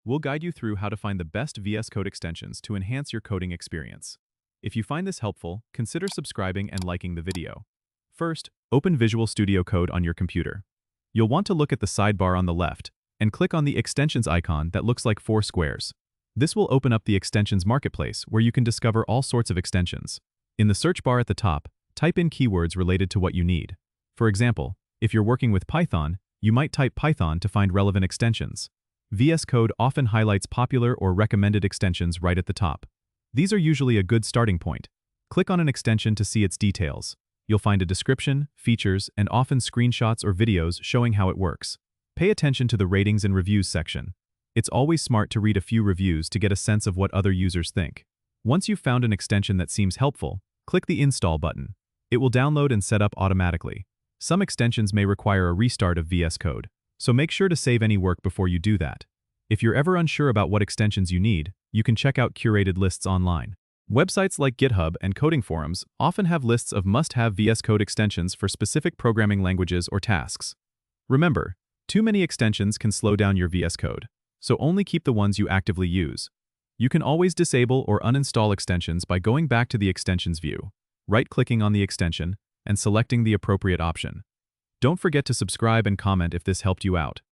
we'll guide you through how to find the best VS Code extensions to enhance your coding experience. If you find this helpful, consider subscribing and liking the video. First, open Visual Studio Code on your computer. You'll want to look at the sidebar on the left and click on the extensions icon that looks like 4 squares. This will open up the extensions marketplace where you can discover all sorts of extensions. In the search bar at the top, type in keywords related to what you need. For example, if you're working with Python, you might type Python to find relevant extensions. VS Code often highlights popular or recommended extensions right at the top. These are usually a good starting point. Click on an extension to see its details. You'll find a description, features, and often screenshots or videos showing how it works. Pay attention to the ratings and reviews section. It's always smart to read a few reviews to get a sense of what other users think. Once you've found an extension that seems helpful, click the Install button. It will download and set up automatically. Some extensions may require a restart of VS Code, so make sure to save any work before you do that. If you're ever unsure about what extensions you need, you can check out curated lists online. Websites like GitHub and coding forums often have lists of must-have VS Code extensions for specific programming languages or tasks. Remember, too many extensions can slow down your VS Code, so only keep the ones you actively use. You can always disable or uninstall extensions by going back to the extensions view, right-clicking on the extension, and selecting the appropriate option. Don't forget to subscribe and comment if this helped you out.